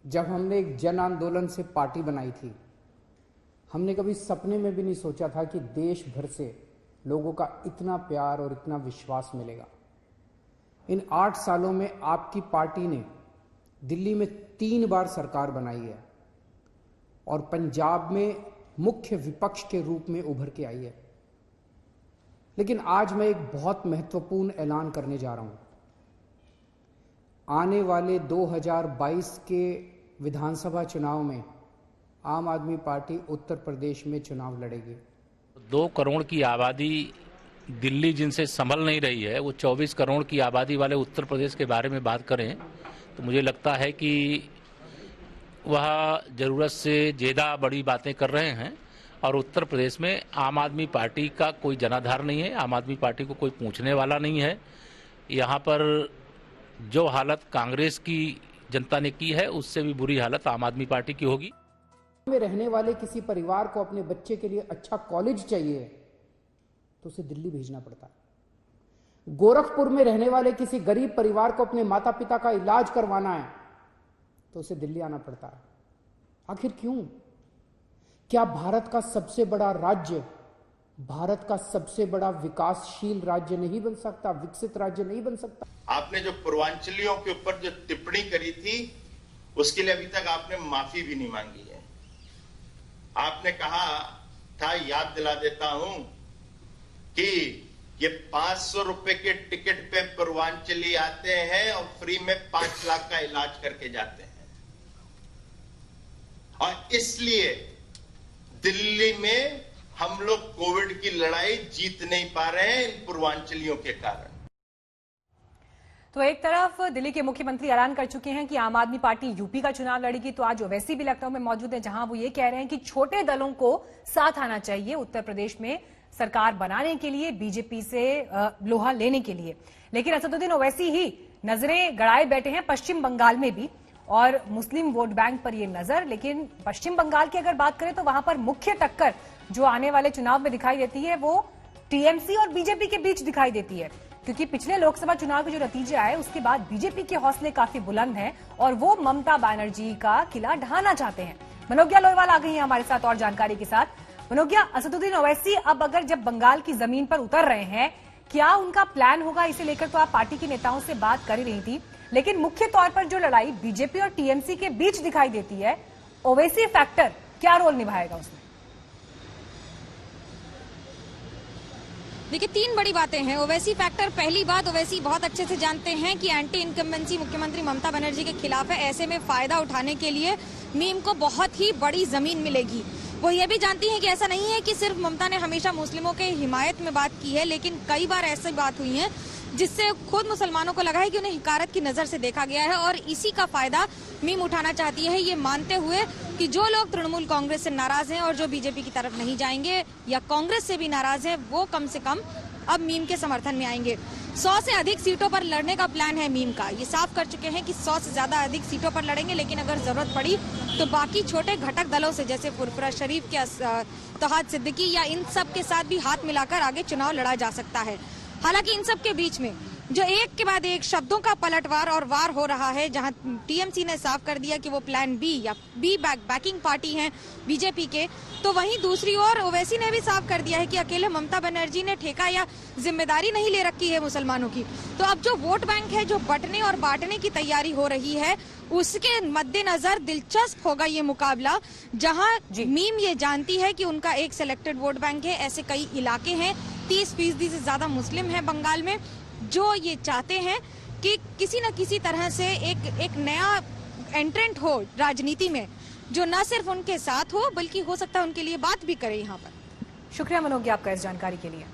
जब हमने एक जन आंदोलन से पार्टी बनाई थी, हमने कभी सपने में भी नहीं सोचा था कि देश भर से लोगों का इतना प्यार और इतना विश्वास मिलेगा। इन 8 सालों में आपकी पार्टी ने दिल्ली में 3 बार सरकार बनाई है और पंजाब में मुख्य विपक्ष के रूप में उभर के आई है। लेकिन आज मैं एक बहुत महत्वपूर्ण ऐलान करने जा रहा हूं। आने वाले 2022 के विधानसभा चुनाव में आम आदमी पार्टी उत्तर प्रदेश में चुनाव लड़ेगी। 2 करोड़ की आबादी दिल्ली जिनसे संभल नहीं रही है, वो 24 करोड़ की आबादी वाले उत्तर प्रदेश के बारे में बात करें तो मुझे लगता है कि वह जरूरत से ज़्यादा बड़ी बातें कर रहे हैं। और उत्तर प्रदेश में आम आदमी पार्टी का कोई जनाधार नहीं है, आम आदमी पार्टी को कोई पूछने वाला नहीं है। यहाँ पर जो हालत कांग्रेस की जनता ने की है, उससे भी बुरी हालत आम आदमी पार्टी की होगी। में रहने वाले किसी परिवार को अपने बच्चे के लिए अच्छा कॉलेज चाहिए तो उसे दिल्ली भेजना पड़ता है। गोरखपुर में रहने वाले किसी गरीब परिवार को अपने माता पिता का इलाज करवाना है तो उसे दिल्ली आना पड़ता है। आखिर क्यों? क्या भारत का सबसे बड़ा राज्य, भारत का सबसे बड़ा विकासशील राज्य नहीं बन सकता, विकसित राज्य नहीं बन सकता? आपने जो पूर्वांचलियों के ऊपर जो टिप्पणी करी थी, उसके लिए अभी तक आपने माफी भी नहीं मांगी है। आपने कहा था, याद दिला देता हूं, कि ये 500 रुपए के टिकट पे पूर्वांचली आते हैं और फ्री में 5 लाख का इलाज करके जाते हैं। और इसलिए दिल्ली में हम लोग कोविड की लड़ाई जीत नहीं पा रहे हैं इन पूर्वांचलियों के कारण। तो एक तरफ दिल्ली के मुख्यमंत्री ऐलान कर चुके हैं कि आम आदमी पार्टी यूपी का चुनाव लड़ेगी, तो आज ओवैसी भी लखनऊ में मौजूद है, जहां वो ये कह रहे हैं कि छोटे दलों को साथ आना चाहिए उत्तर प्रदेश में सरकार बनाने के लिए, बीजेपी से लोहा लेने के लिए। लेकिन असदुद्दीन ओवैसी ही नजरें गड़ाए बैठे हैं पश्चिम बंगाल में भी, और मुस्लिम वोट बैंक पर ये नजर। लेकिन पश्चिम बंगाल की अगर बात करें तो वहां पर मुख्य टक्कर जो आने वाले चुनाव में दिखाई देती है वो टीएमसी और बीजेपी के बीच दिखाई देती है, क्योंकि पिछले लोकसभा चुनाव के जो नतीजे आए उसके बाद बीजेपी के हौसले काफी बुलंद हैं और वो ममता बनर्जी का किला ढहाना चाहते हैं। मनोज्ञा लोईवाल आ गई हैं हमारे साथ और जानकारी के साथ। मनोज्ञा, असदुद्दीन ओवैसी अब अगर जब बंगाल की जमीन पर उतर रहे हैं, क्या उनका प्लान होगा? इसे लेकर तो आप पार्टी के नेताओं से बात कर ही रही थी, लेकिन मुख्य तौर पर जो लड़ाई बीजेपी और टीएमसी के बीच दिखाई देती है, ओवैसी फैक्टर क्या रोल निभाएगा उसमें? देखिए, 3 बड़ी बातें हैं। ओवैसी फैक्टर, पहली बात, ओवैसी बहुत अच्छे से जानते हैं कि एंटी इनकम्बेंसी मुख्यमंत्री ममता बनर्जी के खिलाफ है। ऐसे में फायदा उठाने के लिए मीम को बहुत ही बड़ी जमीन मिलेगी। वो ये भी जानती हैं कि ऐसा नहीं है कि सिर्फ ममता ने हमेशा मुस्लिमों के हिमायत में बात की है, लेकिन कई बार ऐसी बात हुई है जिससे खुद मुसलमानों को लगा है कि उन्हें हिकारत की नजर से देखा गया है, और इसी का फायदा मीम उठाना चाहती है, ये मानते हुए कि जो लोग तृणमूल कांग्रेस से नाराज हैं और जो बीजेपी की तरफ नहीं जाएंगे या कांग्रेस से भी नाराज हैं, वो कम से कम अब मीम के समर्थन में आएंगे। 100 से अधिक सीटों पर लड़ने का प्लान है मीम का। ये साफ कर चुके हैं कि 100 से ज्यादा अधिक सीटों पर लड़ेंगे, लेकिन अगर जरूरत पड़ी तो बाकी छोटे घटक दलों से, जैसे फुरफुरा शरीफ के तौहीद सिद्दीकी या इन सब के साथ भी हाथ मिलाकर आगे चुनाव लड़ा जा सकता है। हालांकि इन सब के बीच में जो एक के बाद एक शब्दों का पलटवार और वार हो रहा है, जहां टीएमसी ने साफ कर दिया कि वो प्लान बी या बी बैकिंग पार्टी हैं बीजेपी के, तो वहीं दूसरी ओर ओवैसी ने भी साफ कर दिया है कि अकेले ममता बनर्जी ने ठेका या जिम्मेदारी नहीं ले रखी है मुसलमानों की। तो अब जो वोट बैंक है, जो बंटने और बांटने की तैयारी हो रही है, उसके मद्देनजर दिलचस्प होगा ये मुकाबला, जहां मीम ये जानती है कि उनका एक सिलेक्टेड वोट बैंक है। ऐसे कई इलाके हैं, 30% से ज्यादा मुस्लिम है बंगाल में, जो ये चाहते हैं कि किसी न किसी तरह से एक नया एंट्रेंट हो राजनीति में, जो न सिर्फ उनके साथ हो बल्कि हो सकता है उनके लिए बात भी करे यहाँ पर। शुक्रिया मनोज्ञा आपका इस जानकारी के लिए।